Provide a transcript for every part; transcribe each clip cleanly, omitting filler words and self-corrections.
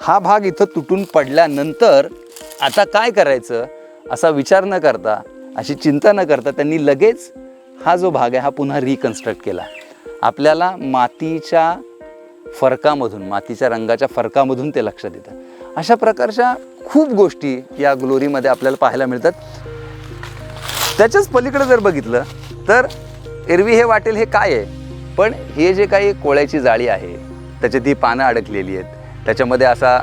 हा भाग इथं तुटून पडल्यानंतर आता काय करायचं असा विचार न करता, अशी चिंता न करता त्यांनी लगेच हा जो भाग आहे हा पुन्हा रिकन्स्ट्रक्ट केला. आपल्याला मातीच्या फरकामधून, मातीच्या रंगाच्या फरकामधून ते लक्षात येतं. अशा प्रकारच्या खूप गोष्टी या ग्लोरीमध्ये आपल्याला पाहायला मिळतात. त्याच्याच पलीकडे जर बघितलं तर एरवी हे वाटेल हे काय आहे, पण हे जे काही कोळ्याची जाळी आहे त्याच्यात ही पानं अडकलेली आहेत, त्याच्यामध्ये असा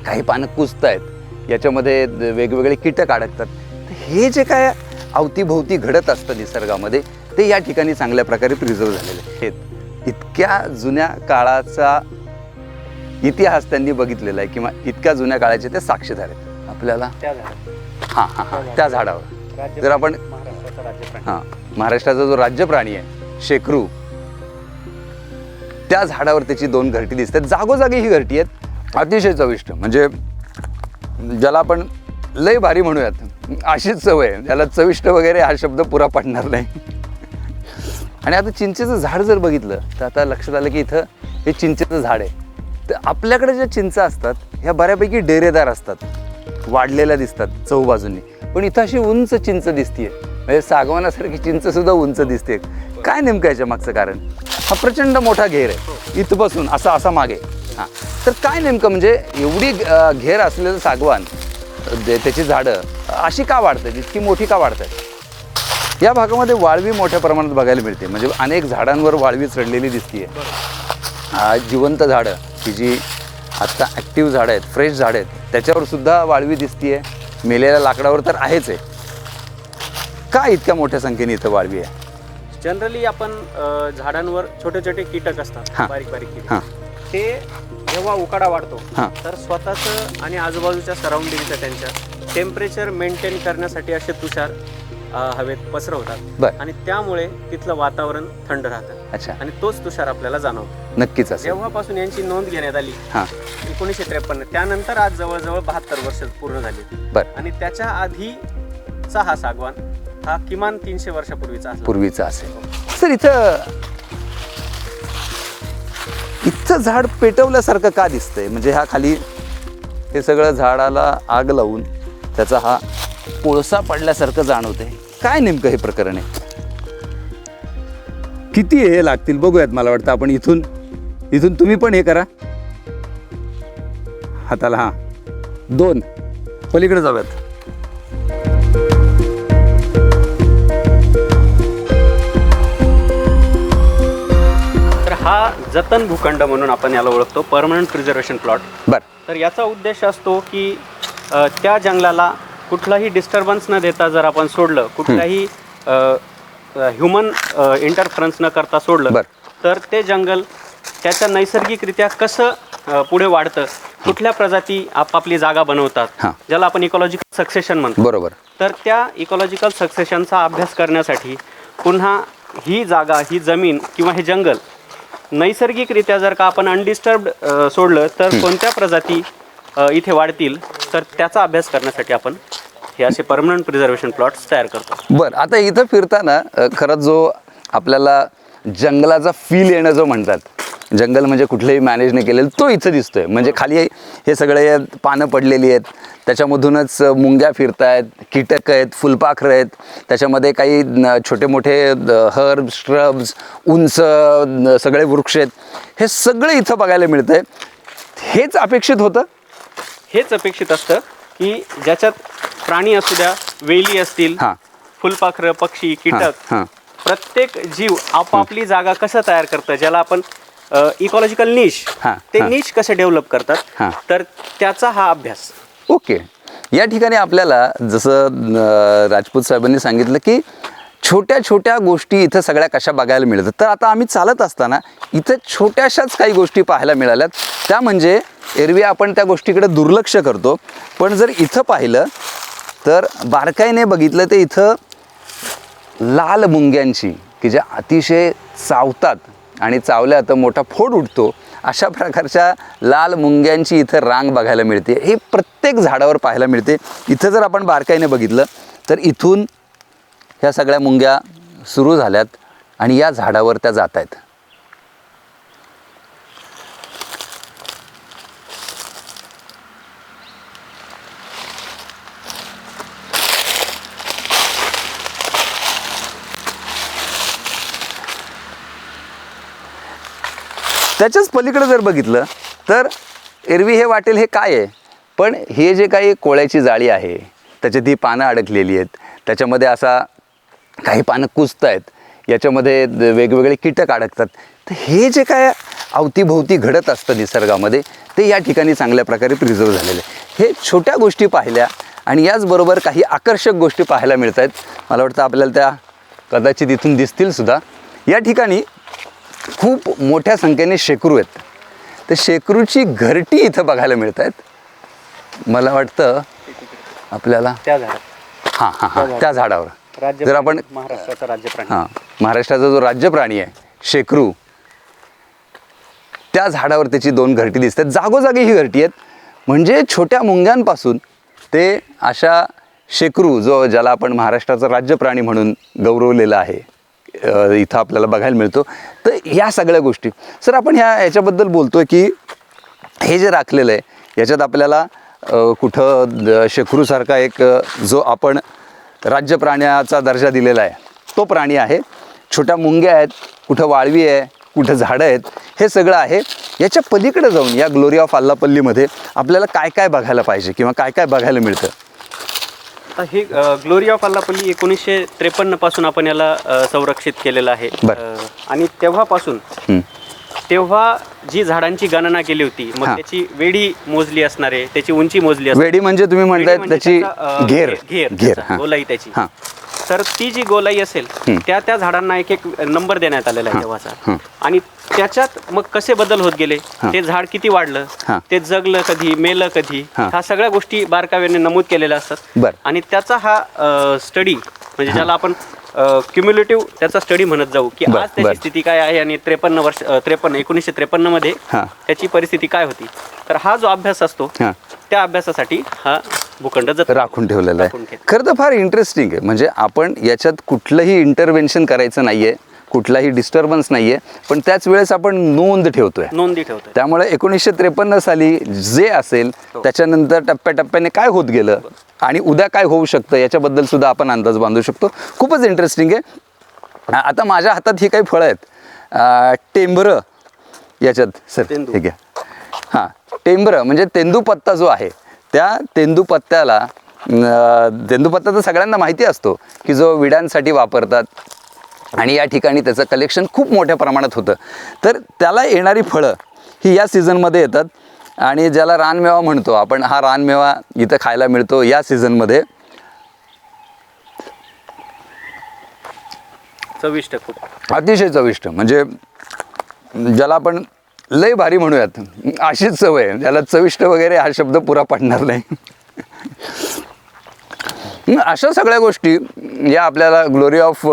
काही पानं कुजत आहेत, याच्यामध्ये वेगवेगळे कीटक अडकतात. हे जे काय अवतीभोवती घडत असतं निसर्गामध्ये ते या ठिकाणी चांगल्या प्रकारे प्रिझर्व झालेले आहेत. इतक्या जुन्या काळाचा इतिहास त्यांनी बघितलेला आहे किंवा इतक्या जुन्या काळाचे ते साक्षीदार आहेत. आपल्याला त्या झाडावर जर आपण महाराष्ट्राचा जो राज्य प्राणी आहे शेकरू, त्या झाडावर त्याची 2 घरटी दिसतात. जागोजागी ही घरटी आहेत, अतिशय चविष्ट, म्हणजे ज्याला आपण लय भारी म्हणूयात अशीच चव आहे. त्याला चविष्ट वगैरे हा शब्द पुरा पडणार नाही. आणि आता चिंचेचं झाड जर बघितलं तर आता लक्षात आलं की इथं हे चिंचेचं झाड आहे. तर आपल्याकडे ज्या चिंचा असतात ह्या बऱ्यापैकी डेरेदार असतात, वाढलेल्या दिसतात चहूबाजूंनी, पण इथं अशी उंच चिंच दिसतीये, म्हणजे सागवानासारखी चिंच सुद्धा उंच दिसते. काय नेमकं याच्या मागचं कारण? हा प्रचंड मोठा घेर आहे इथपासून असा मागे. हां, तर काय नेमकं म्हणजे एवढी घेर असलेलं सागवान त्याची झाडं अशी का वाढतात, इतकी मोठी का वाढतात? या भागामध्ये वाळवी मोठ्या प्रमाणात बघायला मिळते, म्हणजे अनेक झाडांवर वाळवी चढलेली दिसतीये. जिवंत झाडं ही जी आत्ता ॲक्टिव्ह झाडं आहेत, फ्रेश झाडं आहेत, त्याच्यावर सुद्धा वाळवी दिसतीये. मेलेल्या लाकडावर तर आहेच आहे. का इतक्या मोठ्या संख्येने इथं वाळवी आहे? जनरली आपण झाडांवर छोटे छोटे कीटक असतात, बारीक बारीक कीटक, ते जेव्हा उकाडा वाढतो तर स्वतःचं आणि आजूबाजूच्या सराउंडिंगचं त्यांच्या टेम्परेचर मेंटेन करण्यासाठी असे तुषार हवेत पसरवतात आणि त्यामुळे तिथलं वातावरण थंड राहतं. अच्छा. आणि तोच तुषार आपल्याला जाणवतो. नक्कीच असेल. जेव्हापासून यांची नोंद घेण्यात आली 1953, त्यानंतर आज जवळजवळ 72 वर्ष पूर्ण झाली. आणि त्याच्या आधीचा हा सागवान हा किमान 300 वर्षापूर्वीचा असेल. सर इथं झाड पेटवल्यासारखं का दिसतंय? म्हणजे हा खाली हे सगळं झाडाला आग लावून त्याचा हा कोळसा पडल्यासारखं जाणवतंय. काय नेमकं हे प्रकरण आहे? किती हे लागतील बघूयात. मला वाटतं आपण इथून तुम्ही पण हे करा हाताला. 2 पलीकडे जाऊयात. हा जतन भूखंड म्हणून आपण याला ओळखतो, परमनंट प्रिझर्वेशन प्लॉट. तर याचा उद्देश असतो की त्या जंगलाला कुठलाही डिस्टर्बन्स न देता जर आपण सोडलं, कुठलाही ह्युमन इंटरफरन्स न करता सोडलं, तर ते जंगल त्याच्या नैसर्गिकरित्या कसं पुढे वाढतं, कुठल्या प्रजाती आपापली जागा बनवतात, ज्याला आपण इकॉलॉजिकल सक्सेशन म्हणतो. बरोबर. तर त्या इकॉलॉजिकल सक्सेशनचा अभ्यास करण्यासाठी पुन्हा ही जागा, ही जमीन किंवा हे जंगल नैसर्गिकरित्या जर का आपण अनडिस्टर्ब्ड सोडलं तर कोणत्या प्रजाती इथे वाढतील, तर त्याचा अभ्यास करण्यासाठी आपण हे असे परमनंट प्रिझर्वेशन प्लॉट्स तयार करतो. बरं, आता इथं फिरताना खरंच जो आपल्याला जंगलाचा फील येणं जो म्हणतात, जंगल म्हणजे कुठलेही मॅनेज नाही केलेलं, तो इथं दिसतोय. म्हणजे खाली हे सगळे पानं पडलेली आहेत, त्याच्यामधूनच मुंग्या फिरतायत, कीटक आहेत, फुलपाखरं आहेत, त्याच्यामध्ये काही छोटे मोठे हर्ब, श्रब्स, उंच सगळे वृक्ष आहेत. हे सगळे इथं बघायला मिळतंय. हेच अपेक्षित होतं. हेच अपेक्षित असतं की ज्याच्यात प्राणी असू द्या, वेली असतील, फुलपाखरं, पक्षी, कीटक, प्रत्येक जीव आपापली जागा कसं तयार करतं, ज्याला आपण इकॉलॉजिकल निश, ते निश कसे डेव्हलप करतात, तर त्याचा हा अभ्यास. ओके. या ठिकाणी आपल्याला जसं राजपूत साहेबांनी सांगितलं की छोट्या छोट्या गोष्टी इथं सगळ्या कशा बघायला मिळतात. तर आता आम्ही चालत असताना इथं छोट्याशाच काही गोष्टी पाहायला मिळाल्यात. त्या म्हणजे एरवी आपण त्या गोष्टीकडे दुर्लक्ष करतो, पण जर इथं पाहिलं तर बारकाईने बघितलं ते इथं लाल मुंग्यांची, की ज्या अतिशय चावतात आणि चावल्या तर मोठा फोड उठतो, अशा प्रकारच्या लाल मुंग्यांची इथं रांग बघायला मिळते. हे प्रत्येक झाडावर पाहायला मिळते. इथं जर आपण बारकाईने बघितलं तर इथून ह्या सगळ्या मुंग्या सुरू झाल्यात आणि या झाडावर त्या जात आहेत. त्याच्याच पलीकडे जर बघितलं तर एरवी हे वाटेल हे काय आहे, पण हे जे काही कोळ्याची जाळी आहे त्याच्यात ही पानं अडकलेली आहेत, त्याच्यामध्ये असा काही पानं कुजत आहेत, याच्यामध्ये वेगवेगळे कीटक अडकतात. तर हे जे काय अवतीभोवती घडत असतं निसर्गामध्ये ते या ठिकाणी चांगल्या प्रकारे प्रिझर्व झालेलं आहे. हे छोट्या गोष्टी पाहिल्या आणि याचबरोबर काही आकर्षक गोष्टी पाहायला मिळत आहेत. मला वाटतं आपल्याला त्या कदाचित इथून दिसतील सुद्धा. या ठिकाणी खूप मोठ्या संख्येने शेकरू आहेत. तर शेकरूची घरटी इथं बघायला मिळत आहेत. मला वाटतं आपल्याला त्या झाडात हां हां हां त्या झाडावर जर आपण महाराष्ट्राचा राज्य प्राणी हां महाराष्ट्राचा जो राज्य प्राणी आहे शेकरू, त्या झाडावर त्याची 2 घरटी दिसतात. जागोजागी ही घरटी आहेत. म्हणजे छोट्या मुंग्यांपासून ते अशा शेकरू जो ज्याला आपण महाराष्ट्राचा राज्य प्राणी म्हणून गौरवलेला आहे इथं आपल्याला बघायला मिळतो. तर या सगळ्या गोष्टी सर आपण याच्याबद्दल बोलतोय की हे जे राखलेलं आहे याच्यात आपल्याला कुठं शेकरूसारखा एक जो आपण राज्य प्राण्याचा दर्जा दिलेला आहे तो प्राणी आहे. छोट्या मुंग्या आहेत, कुठं वाळवी आहे, कुठं झाडं आहेत, हे सगळं आहे. याच्या पलीकडे जाऊन या ग्लोरी ऑफ आल्लापल्लीमध्ये आपल्याला काय काय बघायला पाहिजे किंवा काय काय बघायला मिळतं? हे ग्लोरी ऑफ आल्लापल्ली 1953 पासून आपण याला संरक्षित केलेलं आहे. आणि तेव्हापासून तेव्हा जी झाडांची गणना केली होती, मग त्याची वेडी मोजली असणार आहे, त्याची उंची मोजली असणार. वेडी म्हणजे तुम्ही म्हणताय त्याची घेर गोलाई त्याची. तर ती जी गोलाई असेल त्या झाडांना एक एक नंबर देण्यात आलेला आहे तेव्हाचा. आणि त्याच्यात मग कसे बदल होत गेले, ते झाड किती वाढलं, ते जगलं कधी, मेलं कधी, ह्या सगळ्या गोष्टी बारकाव्याने नमूद केलेल्या असतात. आणि त्याचा हा स्टडी म्हणजे ज्याला आपण क्युम्युलेटिव्ह त्याचा स्टडी म्हणत जाऊ की आज त्याची स्थिती काय आहे आणि 1953 मध्ये त्याची परिस्थिती काय होती. तर हा जो अभ्यास असतो त्या अभ्यासासाठी हा भूखंड राखून ठेवलेला आहे. खरं तर फार इंटरेस्टिंग आहे. म्हणजे आपण याच्यात कुठलंही इंटरव्हेन्शन करायचं नाहीये, कुठलाही डिस्टर्बन्स नाहीये, पण त्याच वेळेस आपण नोंदी ठेवतोय. त्यामुळे 1953 साली जे असेल त्याच्यानंतर टप्प्याटप्प्याने काय होत गेलं आणि उद्या काय होऊ शकतं याच्याबद्दल सुद्धा आपण अंदाज बांधू शकतो. खूपच इंटरेस्टिंग आहे. आता माझ्या हातात ही काही फळं आहेत, टेंबरं याच्यात सर हे घ्या. हां, टेंबरं म्हणजे तेंदूपत्ता जो आहे त्या तेंदूपत्त्याला तेंदूपत्ता तर सगळ्यांना माहिती असतो की जो विड्यांसाठी वापरतात आणि या ठिकाणी त्याचं कलेक्शन खूप मोठ्या प्रमाणात होतं. तर त्याला येणारी फळं ही या सीझनमध्ये येतात आणि ज्याला रानमेवा म्हणतो आपण, हा रानमेवा इथं खायला मिळतो या सीझनमध्ये. चविष्ट, खूप अतिशय चविष्ट. म्हणजे ज्याला आपण लय भारी म्हणूयात अशीच चव आहे. ज्याला चविष्ट वगैरे हा शब्द पुरा पडणार नाही. अशा सगळ्या गोष्टी या आपल्याला ग्लोरी ऑफ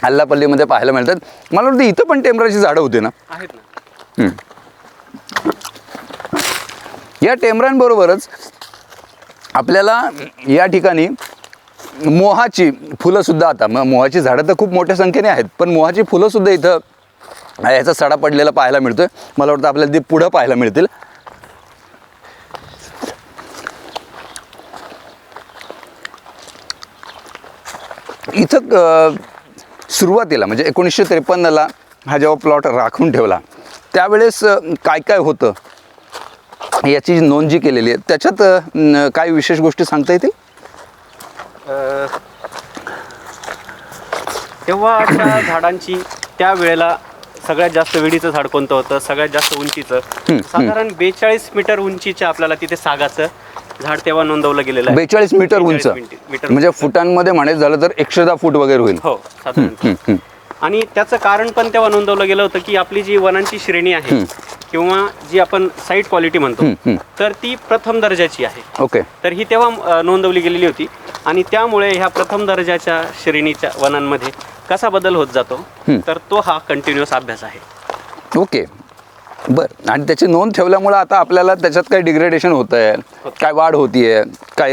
आल्लापल्लीमध्ये पाहायला मिळतात. मला वाटतं इथं पण टेंबराची झाडं होती ना? आहेत ना. या टेंबरांबरोबरच आपल्याला या ठिकाणी मोहाची फुलं सुद्धा, आता मोहाची झाडं तर खूप मोठ्या संख्येने आहेत, पण मोहाची फुलं सुद्धा इथं याचा सडा पडलेला पाहायला मिळतोय. मला वाटतं आपल्याला ते पुढं पाहायला मिळतील. इथं सुरुवातीला म्हणजे 1953ला हा जेव्हा प्लॉट राखून ठेवला त्यावेळेस काय काय होतं याची नोंद जी केलेली आहे त्याच्यात काय विशेष गोष्टी सांगता येतील? तेव्हाच्या झाडांची त्यावेळेला सगळ्यात जास्त वेडीचं झाड कोणतं होतं, सगळ्यात जास्त उंचीचं, साधारण 42 मीटर उंचीच्या आपल्याला तिथे सागाचं झाड तेव्हा नोंदवलं गेलेलं आहे. 42 मीटर उंच म्हणजे फुटांमध्ये म्हणायचं झालं तर 110 फूट वगैरे होईल. हो साधारण. आणि त्याचं कारण पण तेव्हा नोंदवलं गेलं होतं की आपली जी वनांची श्रेणी आहे किंवा जी आपण साईट क्वालिटी म्हणतो तर ती प्रथम दर्जाची आहे. ओके. तर ही तेव्हा नोंदवली गेलेली होती आणि त्यामुळे ह्या प्रथम दर्जाच्या श्रेणीच्या वनांमध्ये कसा बदल होत जातो तर तो हा कंटिन्युअस अभ्यास आहे. ओके, बरं. आणि त्याची नोंद ठेवल्यामुळे आता आपल्याला त्याच्यात काय डिग्रेडेशन होतं आहे, काय वाढ होतीये, काय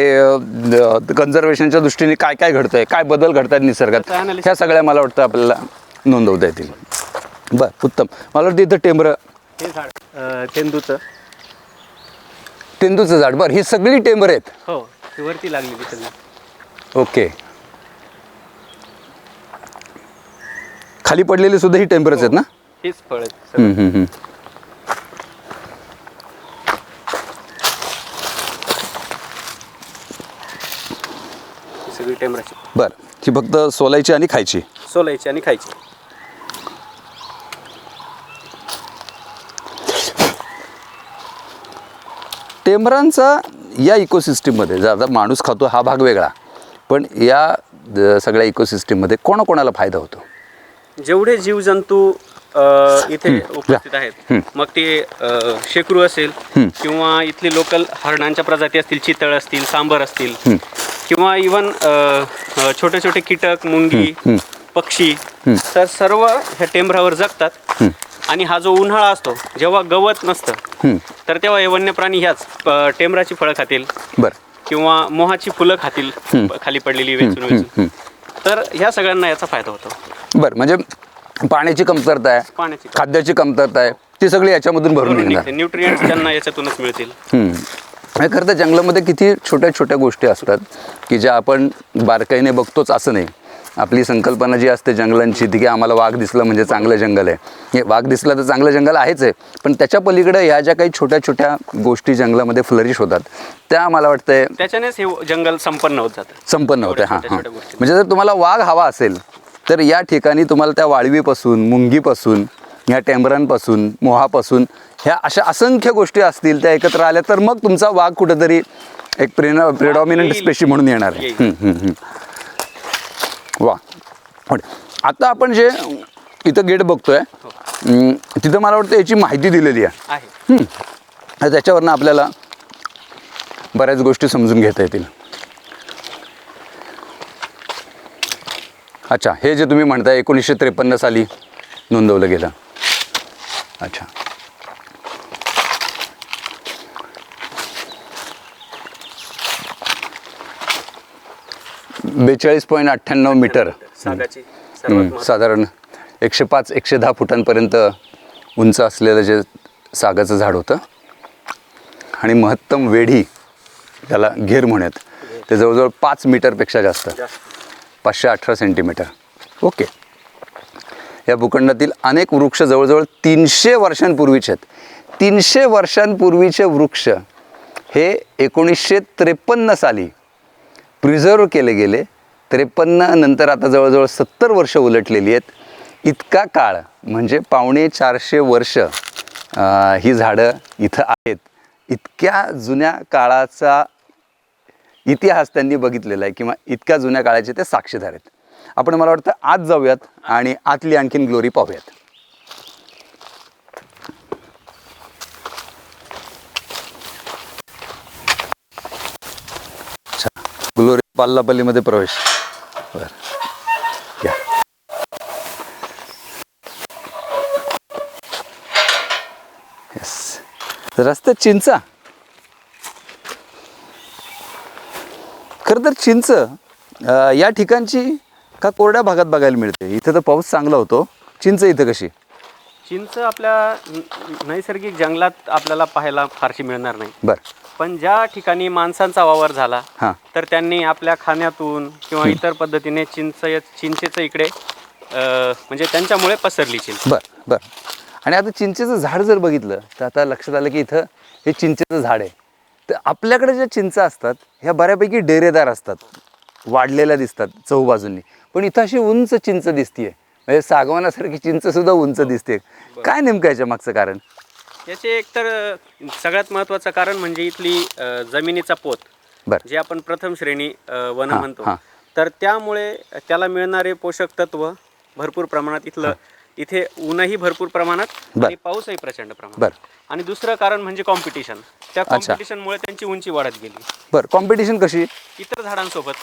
कन्झर्वेशनच्या दृष्टीने काय काय घडतंय, काय बदल घडतात निसर्गात, ह्या सगळ्या मला वाटतं आपल्याला नोंदवता येतील. बरं, उत्तम. मला वाटतं इथं टेंबरं, हे झाड तेंदूचं झाड. बरं, ही सगळी टेंबर आहेत? हो, वरती लागलेली सगळी. ओके. खाली पडलेली सुद्धा ही टेंबरच आहेत ना? हेच फळ आहेत. सगळी टेंबराची. बरं, ही फक्त सोलायची आणि खायची. सोलायची आणि खायची. टेंबरांचा या इकोसिस्टीममध्ये जर आता माणूस खातो हा भाग वेगळा, पण या सगळ्या इकोसिस्टीममध्ये कोणाकोणाला फायदा होतो? जेवढे जीवजंतू इथे उपस्थित आहेत, मग ते शेकरू असेल किंवा इथली लोकल हरणांच्या प्रजाती असतील, चितळ असतील, सांबर असतील, किंवा इवन छोटे छोटे कीटक, मुंगी, पक्षी, तर सर्व ह्या टेंभरावर जगतात. आणि हा जो उन्हाळा असतो, जेव्हा गवत नसतं, तर तेव्हा हे वन्य प्राणी ह्याच टेंभराची फळं खातील. बरं. किंवा मोहाची फुलं खातील, खाली पडलेली वेचून वेचून. तर ह्या सगळ्यांना याचा फायदा होतो. बरं, म्हणजे पाण्याची कमतरता आहे, पाण्याची खाद्याची कमतरता आहे, ती सगळी याच्यामधून भरून निघणार. न्यूट्रिएंट्स त्यांना याच्यातूनच मिळतील. खरं तर जंगलामध्ये किती छोट्या छोट्या गोष्टी असतात की ज्या आपण बारकाईने बघतोच असं नाही. आपली संकल्पना जी असते जंगलांची ती की आम्हाला वाघ दिसलं म्हणजे चांगलं जंगल आहे. हे वाघ दिसलं तर चांगलं जंगल आहेच आहे, पण त्याच्या पलीकडे ह्या ज्या काही छोट्या छोट्या गोष्टी जंगलामध्ये फ्लरिश होतात त्या मला वाटतंय त्याच्यानेच हे जंगल संपन्न होत जातं. संपन्न होतं. हां हां, म्हणजे जर तुम्हाला वाघ हवा असेल तर या ठिकाणी तुम्हाला त्या वाळवीपासून, मुंगीपासून, ह्या टेंबरांपासून, मोहापासून, ह्या अशा असंख्य गोष्टी असतील त्या एकत्र आल्या तर मग तुमचा वाघ कुठेतरी एक प्रेडॉमिनंट स्पेशी म्हणून येणार आहे. वा. आता आपण जे इथं गेट बघतोय तिथं मला वाटतं याची माहिती दिलेली आहे. त्याच्यावरनं आपल्याला बऱ्याच गोष्टी समजून घेता येतील. अच्छा, हे जे तुम्ही म्हणताय 1953 साली नोंदवलं गेलं. अच्छा, (42.98 मीटर) साधारण 105-110 फुटांपर्यंत उंच असलेलं जे सागाचं झाड होतं. आणि महत्तम वेढी, त्याला घेर म्हणत, ते जवळजवळ 5 मीटरपेक्षा जास्त, 518 सेंटीमीटर. ओके. या भूखंडातील अनेक वृक्ष जवळजवळ 300 वर्षांपूर्वीचे आहेत. 300 वर्षांपूर्वीचे वृक्ष हे 1953 साली प्रिझर्व केले गेले. 53 नंतर आता जवळजवळ 70 वर्ष उलटलेली आहेत. इतका काळ म्हणजे 450 वर्ष ही झाडं इथं आहेत. इतक्या जुन्या काळाचा इतिहास त्यांनी बघितलेला आहे किंवा इतक्या जुन्या काळाचे ते साक्षीदार आहेत. आपण मला वाटतं आज जाऊयात आणि आतली आणखीन ग्लोरी पाहूयात. ग्लोरी पाल्लापल्लीमध्ये प्रवेश. बरं, या. येस, रस्त्यात चिंचा. खरं तर चिंच या ठिकाणची का कोरड्या भागात बघायला मिळते? इथं तर पाऊस चांगला होतो. चिंच इथं कशी? चिंच आपल्या नैसर्गिक जंगलात आपल्याला पाहायला फारशी मिळणार नाही. बरं. पण ज्या ठिकाणी माणसांचा वावर झाला तर त्यांनी आपल्या खाण्यातून किंवा इतर पद्धतीने चिंचेचं इकडे म्हणजे त्यांच्यामुळे पसरली चिंच. बरं बरं. आणि आता चिंचेचं झाड जर बघितलं तर आता लक्षात आलं की इथं हे चिंचेचं झाड आहे. तर आपल्याकडे ज्या चिंचा असतात ह्या बऱ्यापैकी डेरेदार असतात, वाढलेल्या दिसतात चहूबाजूंनी. पण इथं अशी उंच चिंच दिसतीये, म्हणजे सागवानासारखी चिंचसुद्धा उंच दिसते. काय नेमकं याच्या मागचं कारण? याचे एकतर सगळ्यात महत्त्वाचं कारण म्हणजे इथली जमिनीचा पोत, जे आपण प्रथम श्रेणी वन म्हणतो. तर त्यामुळे त्याला मिळणारे पोषक तत्व भरपूर प्रमाणात इथे ऊनही भरपूर प्रमाणात आणि पाऊसही प्रचंड प्रमाणात. आणि दुसरं कारण म्हणजे कॉम्पिटिशन. त्या कॉम्पिटिशनमुळे त्यांची उंची वाढत गेली. बरं. कॉम्पिटिशन कशी? इतर झाडांसोबत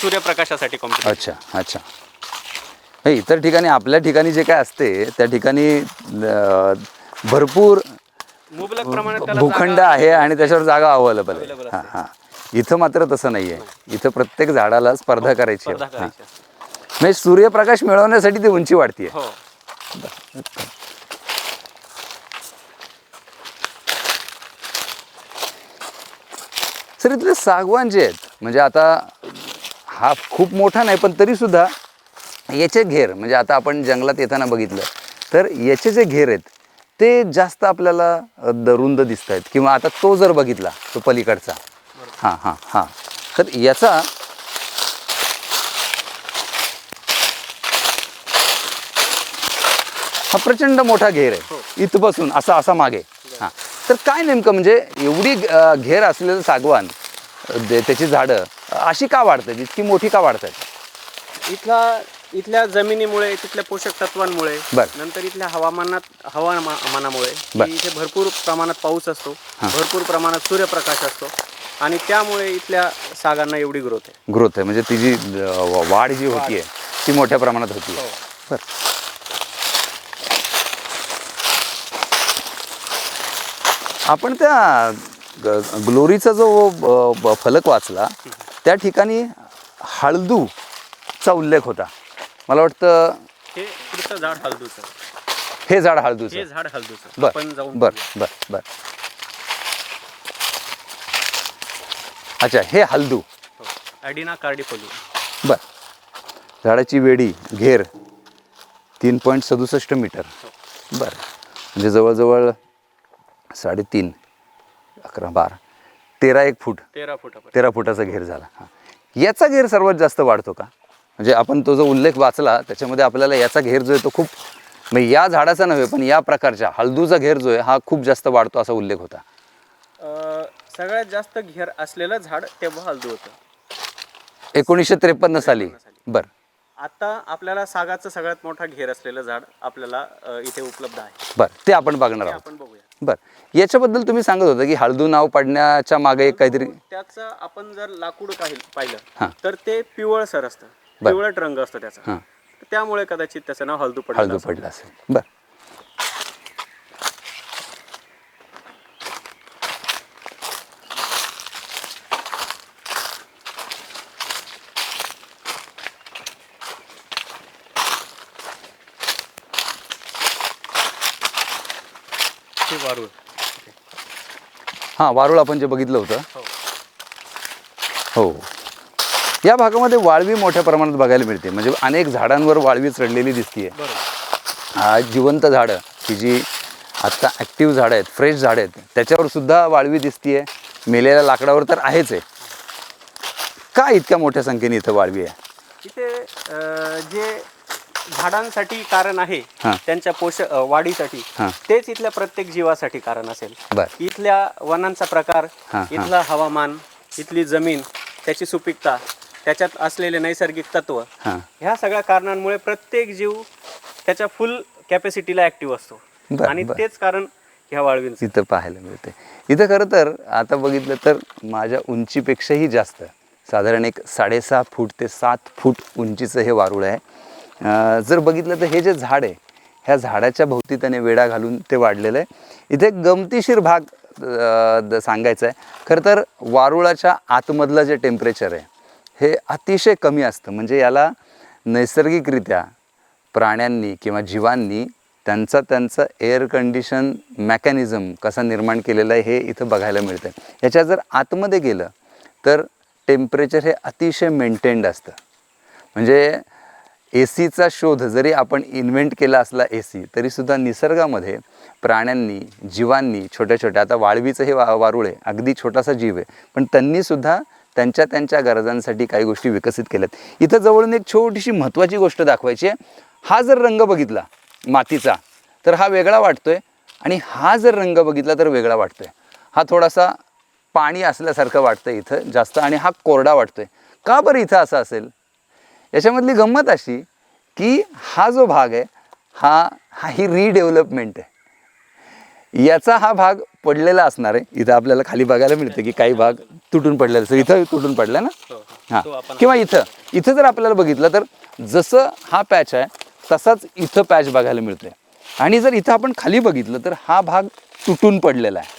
सूर्यप्रकाशासाठी कॉम्पिटिशन. अच्छा अच्छा. हे इतर ठिकाणी, आपल्या ठिकाणी जे काय असते त्या ठिकाणी भरपूर मुबलक प्रमाणात भूखंड आहे आणि त्याच्यावर जागा अवेलेबल आहे. हां हां. इथं मात्र तसं नाही आहे. इथं प्रत्येक झाडाला स्पर्धा करायची आहे. म्हणजे सूर्यप्रकाश मिळवण्यासाठी ती उंची वाढते. सर, इथले सागवान जे आहेत, म्हणजे आता हा खूप मोठा नाही पण तरी सुद्धा याचे घेर, म्हणजे आता आपण जंगलात येताना बघितलं तर याचे जे घेर आहेत ते जास्त आपल्याला रुंद दिसत आहेत. किंवा आता तो जर बघितला, तो पलीकडचा, हां हां हां, तर याचा हा प्रचंड मोठा घेर आहे इथपासून असा असा मागे. हां, तर काय नेमकं म्हणजे एवढी घेर असलेलं सागवान त्याची झाडं अशी का वाढतात, इतकी मोठी का वाढतात? इथल्या जमिनीमुळे, तिथल्या पोषक तत्वांमुळे, बरं. नंतर इथल्या हवामानामुळे की इथे भरपूर प्रमाणात पाऊस असतो, भरपूर प्रमाणात सूर्यप्रकाश असतो आणि त्यामुळे इथल्या सागांना एवढी ग्रोथ आहे. म्हणजे ती जी वाढ जी होतीये ती मोठ्या प्रमाणात होती. बरं. आपण त्या ग्लोरीचा जो फलक वाचला त्या ठिकाणी हळदूचा उल्लेख होता. मला वाटतं हे पुढचं झाड हळदूचं. हे झाड हळदूचं. हे झाड हळदूचं. बर आपण जाऊन बर बर बर. अच्छा, हे हळदू. ॲडिना कार्डिफोलिया. बर. झाडाची वेडी घेर 3.67 मीटर. बरं, म्हणजे जवळजवळ 3.5, 11, 12, 13 फूट. 13 फुटाचा घेर झाला. हां, याचा घेर सर्वात जास्त वाढतो का? म्हणजे आपण तो जो उल्लेख वाचला त्याच्यामध्ये आपल्याला याचा घेर जो आहे तो खूप, म्हणजे या झाडाचा नव्हे पण या प्रकारच्या हळदूचा घेर जो आहे हा खूप जास्त वाढतो असा उल्लेख होता. सगळ्यात जास्त घेर असलेलं झाड तेव्हा हळदू होतं 1953 साली. बरं. आता आपल्याला सागाचं सगळ्यात मोठा घेर असलेलं झाड आपल्याला इथे उपलब्ध आहे. बरं, ते आपण बघणार आहोत. आपण बघूया. बरं, याच्याबद्दल तुम्ही सांगत होता की हळदू नाव पडण्याच्या मागे एक काहीतरी. त्याचं आपण जर लाकूड पाहिलं तर ते पिवळसर असतं, पिवळट रंग असतो त्याचा. त्यामुळे कदाचित त्याचं नाव हळदू पडलं असेल. बरं. वारुळ. हां, वारुळ आपण जे बघितलं होतं. हो, या भागामध्ये वाळवी मोठ्या प्रमाणात बघायला मिळते. म्हणजे अनेक झाडांवर वाळवी चढलेली दिसतीये. जिवंत झाडं की जी आत्ता ॲक्टिव्ह झाडं आहेत, फ्रेश झाडं आहेत, त्याच्यावर सुद्धा वाळवी दिसतीये. मेलेल्या लाकडावर तर आहेच आहे. का इतक्या मोठ्या संख्येने इथं वाळवी आहे? इथे जे झाडांसाठी कारण आहे त्यांच्या वाढीसाठी, तेच इथल्या प्रत्येक जीवासाठी कारण असेल. इथल्या वनांचा प्रकार, इथलं हवामान, इथली जमीन, त्याची सुपीकता, त्याच्यात असलेले नैसर्गिक तत्व, ह्या सगळ्या कारणांमुळे प्रत्येक जीव त्याच्या फुल कॅपॅसिटीला ऍक्टिव्ह असतो. आणि तेच कारण ह्या वाळवींचं इथं पाहायला मिळते. इथं खरं तर आता बघितलं तर माझ्या उंचीपेक्षाही जास्त, साधारण एक 6.5 फूट ते 7 फूट उंचीचं हे वारुळ आहे. जर बघितलं तर हे जे झाड आहे ह्या झाडाच्या भोवती त्याने वेढा घालून ते वाढलेलं आहे. इथे एक गमतीशीर भाग सांगायचा आहे. खरं तर वारुळाच्या आतमधलं जे टेम्परेचर आहे हे अतिशय कमी असतं. म्हणजे याला नैसर्गिकरित्या प्राण्यांनी किंवा जीवांनी त्यांचा एअर कंडिशन मेकॅनिझम कसा निर्माण केलेला आहे हे इथं बघायला मिळतं. याच्या जर आतमध्ये गेलं तर टेम्परेचर हे अतिशय मेंटेन्ड असतं. म्हणजे AC चा शोध जरी आपण इन्व्हेंट केला असला AC, तरीसुद्धा निसर्गामध्ये प्राण्यांनी, जीवांनी छोट्या छोट्या, आता वाळवीचं हे वारुळ आहे, अगदी छोटासा जीव आहे, पण त्यांनीसुद्धा त्यांच्या गरजांसाठी काही गोष्टी विकसित केल्यात. इथं जवळून एक छोटीशी महत्त्वाची गोष्ट दाखवायची आहे. हा जर रंग बघितला मातीचा तर हा वेगळा वाटतोय आणि हा जर रंग बघितला तर वेगळा वाटतोय. हा थोडासा पाणी असल्यासारखं वाटतं इथं जास्त आणि हा कोरडा वाटतोय. का बरं इथं असं असेल? याच्यामधली गंमत अशी की हा जो भाग आहे ही रिडेव्हलपमेंट आहे. याचा हा भाग पडलेला असणार आहे. इथं आपल्याला खाली बघायला मिळतं की काही भाग तुटून पडलेला असतो. इथं तुटून पडला ना. हां, किंवा इथं जर आपल्याला बघितलं तर जसं हा पॅच आहे तसाच इथं पॅच बघायला मिळतोय. आणि जर इथं आपण खाली बघितलं तर हा भाग तुटून पडलेला आहे.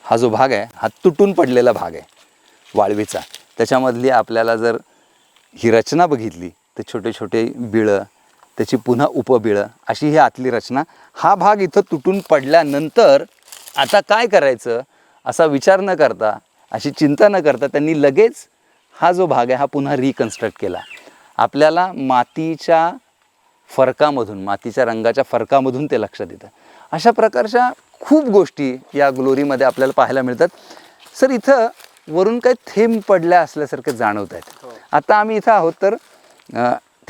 हा जो भाग आहे हा तुटून पडलेला भाग आहे वाळवीचा. त्याच्यामधली आपल्याला जर ही रचना बघितली तर छोटे छोटे बिळं, त्याची पुन्हा उपबिळं, अशी ही आतली रचना. हा भाग इथं तुटून पडल्यानंतर आता काय करायचं असा विचार न करता, अशी चिंता न करता त्यांनी लगेच हा जो भाग आहे हा पुन्हा रिकन्स्ट्रक्ट केला. आपल्याला मातीच्या फरकामधून, मातीच्या रंगाच्या फरकामधून ते लक्षात येतं. अशा प्रकारच्या खूप गोष्टी या ग्लोरीमध्ये आपल्याला पाहायला मिळतात. सर, इथं वरून काही थेंब पडल्या असल्यासारखं जाणवत आहेत. आता आम्ही इथं आहोत तर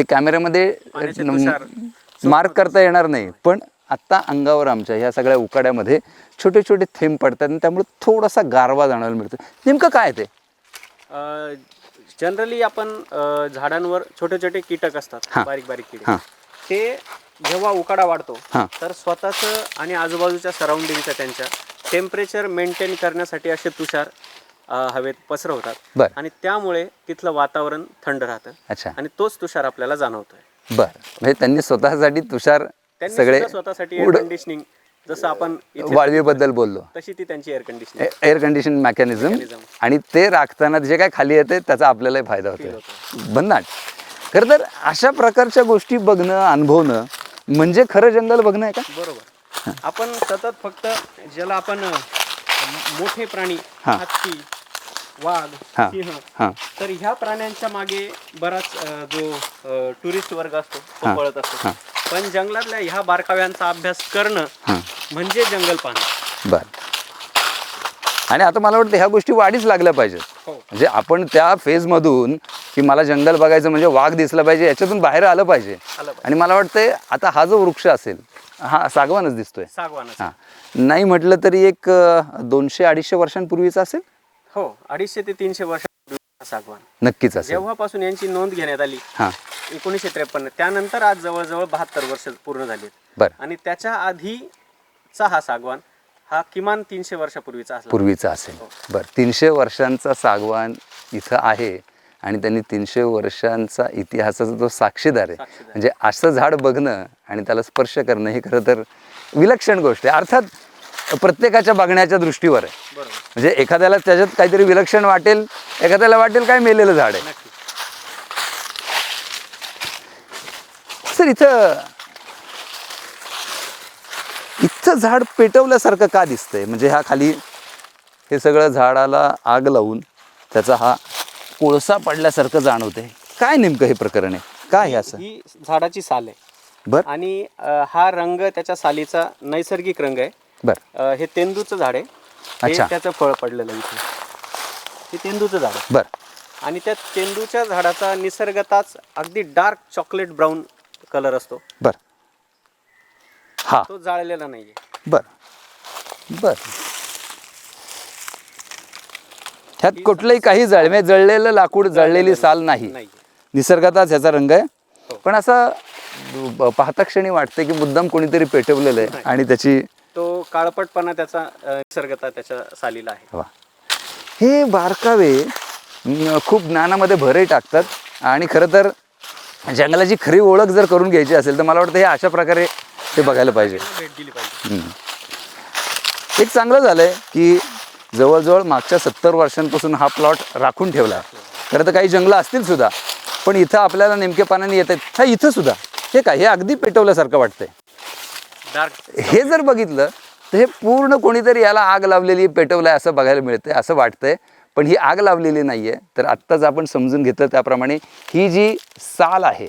ते कॅमेऱ्यामध्ये पाण्याचे तुषार मार्क करता येणार नाही, पण आत्ता अंगावर आमच्या ह्या सगळ्या उकाड्यामध्ये छोटे छोटे थेंब पडतात आणि त्यामुळे थोडासा गारवा जाणवायला मिळतो. नेमकं काय ते? जनरली आपण झाडांवर छोटे छोटे कीटक असतात, हां. बारीक बारीक कीटक, हां. ते जेव्हा उकाडा वाढतो हां. तर स्वतःचं आणि आजूबाजूच्या सराउंडिंगचं त्यांच्या टेम्परेचर मेंटेन करण्यासाठी असे तुषार हवेत पसरवतात. बरं. आणि त्यामुळे तिथलं वातावरण थंड राहतं. अच्छा. आणि तोच तुषार आपल्याला जाणवतोय. बरं, म्हणजे त्यांनी स्वतःसाठी तुषार त्यांनी सगळे सुद्धा स्वतःसाठी एअर कंडिशनिंग, जसं आपण इथे वाळवीबद्दल बोललो, तशी ती त्यांची air conditioning. Air condition mechanism, आणि ते राखताना जे काय खाली येते त्याचा आपल्यालाही फायदा होतो. भन्नाट. खरं तर अशा प्रकारच्या गोष्टी बघणं, अनुभवणं म्हणजे खरं जंगल बघणं आहे का? बरोबर. आपण सतत फक्त ज्याला आपण मोठे प्राणी, हां. हत्ती, वाघ, हां. सिंह, हां. तर ह्या प्राण्यांच्या मागे बराच जो टुरिस्ट वर्ग असतो तो हां. पळत असतो. हां. पण जंगलातल्या ह्या बारकाव्यांचा अभ्यास करणं हां. म्हणजे जंगल पाहणं. बरं. आणि आता मला वाटतं ह्या गोष्टी वाढीच लागल्या पाहिजेत. हो. म्हणजे आपण त्या फेजमधून की मला जंगल बघायचं म्हणजे वाघ दिसला पाहिजे याच्यातून बाहेर आलं पाहिजे. आणि मला वाटतं आता हा जो वृक्ष असेल हा सागवानच दिसतोय. सागवानच. हां, नाही म्हटलं तरी एक 200-250 वर्षांपूर्वीचा असेल. हो, 250 ते 300 वर्षांपूर्वी सागवान नक्कीच असेल. जेव्हापासून यांची नोंद घेण्यात आली हां. 1953, त्यानंतर आज जवळजवळ 72 वर्ष पूर्ण झाली. बरं. आणि त्याच्या आधीचा हा सागवान हा किमान 300 वर्षापूर्वीचा असला. पूर्वीचा असेल. बरं, 300 वर्षांचा सागवान इथं आहे आणि त्यांनी 300 वर्षांचा इतिहासाचा तो साक्षीदार आहे. म्हणजे असं झाड बघणं आणि त्याला स्पर्श करणं ही खरं तर विलक्षण गोष्ट आहे. अर्थात प्रत्येकाच्या बघण्याच्या दृष्टीवर आहे. बरोबर. म्हणजे एखाद्याला त्याच्यात काहीतरी विलक्षण वाटेल, एखाद्याला वाटेल काय मेलेलं झाड आहे. नक्की. सर इथं झाड पेटवल्यासारखं का दिसतंय? म्हणजे ह्या खाली हे सगळं झाडाला आग लावून त्याचा हा कोळसा पडल्यासारखं जाणवतंय. काय नेमकं हे प्रकरण आहे? काय हे असं? ही झाडाची साल आहे. बर. आणि हा रंग त्याच्या सालीचा नैसर्गिक रंग आहे. बर. हे तेंदूचं झाड आहे. अच्छा. हे त्याचं फळ पडलेलं इथे. हे तेंदूचं झाड आहे. बर. आणि त्या तेंदूच्या झाडाचा निसर्गताच अगदी डार्क चॉकलेट ब्राऊन कलर असतो. बर. हा. तो जाळलेला नाहीये. बर. बर. ह्यात कुठलंही काही म्हणजे जळलेलं लाकूड, जळलेली साल नाही. निसर्गातच ह्याचा रंग आहे. पण असं पाहता क्षणी वाटते की मुद्दाम कोणीतरी पेटवलेलं आहे आणि त्याची तो काळपटपणा त्याचा निसर्गता त्याच्या सालीला आहे. वा. हे बारकावे खूप ज्ञानामध्ये भरही टाकतात. आणि खरं तर जंगलाची खरी ओळख जर करून घ्यायची असेल तर मला वाटतं हे अशा प्रकारे ते बघायला पाहिजे. भेट दिली पाहिजे. एक चांगलं झालंय की जवळजवळ मागच्या 70 वर्षांपासून हा प्लॉट राखून ठेवला. खरं तर काही जंगलं असतील सुद्धा, पण इथं आपल्याला नेमकेपणाने येत आहेत. हा इथं सुद्धा हे काय, हे अगदी पेटवल्यासारखं वाटतंय. हे जर बघितलं तर हे पूर्ण कोणीतरी याला आग लावलेली, पेटवलंय असं बघायला मिळतंय, असं वाटतंय. पण ही आग लावलेली नाहीये. तर आत्ताच आपण समजून घेतलं त्याप्रमाणे ही जी साल आहे,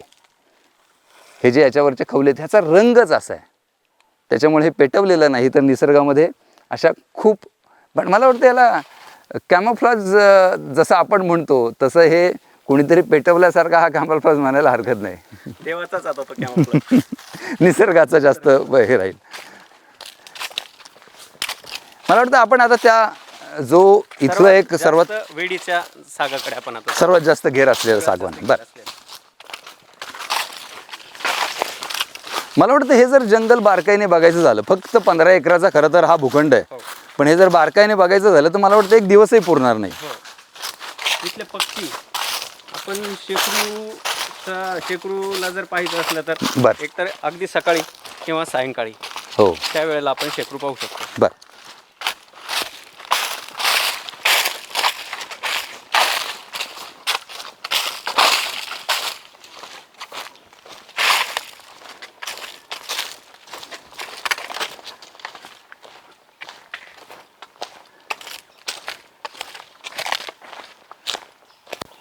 हे जे याच्यावरचे खवले, ह्याचा रंगच असा आहे. त्याच्यामुळे हे पेटवलेलं नाही. तर निसर्गामध्ये अशा खूप, पण मला वाटतं याला कॅमोफ्लाज जसं आपण म्हणतो तसं हे कोणीतरी पेटवल्यासारखा हा कॅमोफ्लाज म्हणायला हरकत नाही. देवाचाच आता तो कॅमोफ्लाज. निसर्गाचा जास्त हे राहील. मला वाटतं आपण आता त्या जो इथलं एक सर्वात वेडीच्या सागाकडे आपण आता सर्वात जास्त घेर असलेलं सागवान. बरं. मला वाटतं हे जर जंगल बारकाईने बघायचं झालं, फक्त 15 एकराचा खरं तर हा भूखंड आहे, पण हे जर बारकाईने बघायचं झालं तर मला वाटतं एक दिवसही पुरणार नाही. इथले पक्षी आपण शेकरूला जर पाहायचं असलं तर एकतर अगदी सकाळी किंवा सायंकाळी, हो, त्यावेळेला आपण शेकरू पाहू शकतो. बरं.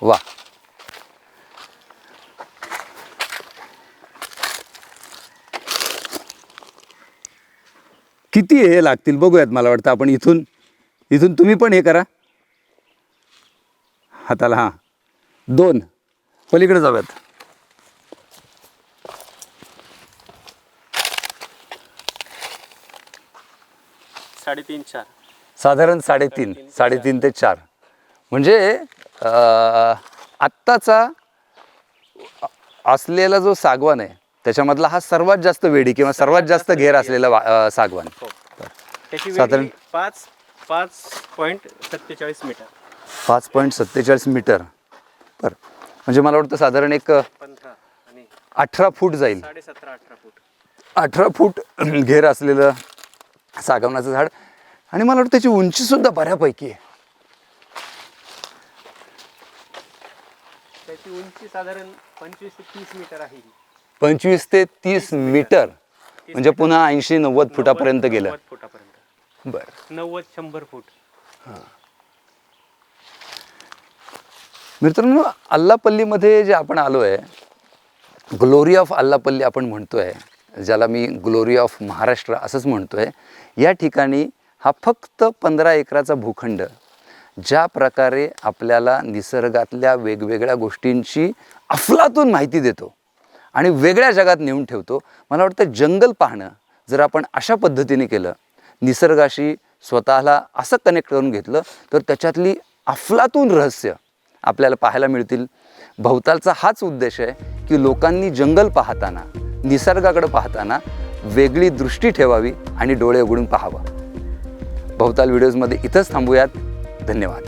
वा. किती हे लागतील बघूयात. मला वाटतं आपण इथून तुम्ही पण हे करा हाताला. हां, 2 पलीकडे जाऊयात. 3.5 4 साधारण 3.5 ते 4 म्हणजे आत्ताचा असलेला जो सागवान आहे त्याच्यामधला हा सर्वात जास्त वेडी किंवा सर्वात जास्त घेर असलेला सागवान. त्याची साधारण 5.47 मीटर. 5.47 मीटर. बरं, म्हणजे मला वाटतं साधारण एक 15 आणि 18 फूट जाईल. 17.5-18 फूट. 18 फूट घेर असलेलं सागवानाचं झाड. आणि मला वाटतं त्याची उंची सुद्धा बऱ्यापैकी आहे. त्याची उंची साधारण 25 ते 30 मीटर आहे. 25 ते 30 मीटर म्हणजे पुन्हा 80-90 फुटापर्यंत गेलं. 90 फुटापर्यंत. बरं, 90-100 फूट. मित्रांनो, अल्लापल्लीमध्ये जे आपण आलो आहे, ग्लोरी ऑफ अल्लापल्ली आपण म्हणतो आहे, ज्याला मी ग्लोरी ऑफ महाराष्ट्र असंच म्हणतो आहे. या ठिकाणी हा फक्त 15 एकराचा भूखंड ज्या प्रकारे आपल्याला निसर्गातल्या वेगवेगळ्या गोष्टींची अफलातून माहिती देतो आणि वेगळ्या जगात नेऊन ठेवतो. मला वाटतं जंगल पाहणं जर आपण अशा पद्धतीने केलं, निसर्गाशी स्वतःला असं कनेक्ट करून घेतलं, तर त्याच्यातली अफलातून रहस्य आपल्याला पाहायला मिळतील. भवतालचा हाच उद्देश आहे की लोकांनी जंगल पाहताना, निसर्गाकडे पाहताना वेगळी दृष्टी ठेवावी आणि डोळे उघडून पाहावं. भवताल व्हिडिओजमध्ये इथंच थांबूयात. धन्यवाद.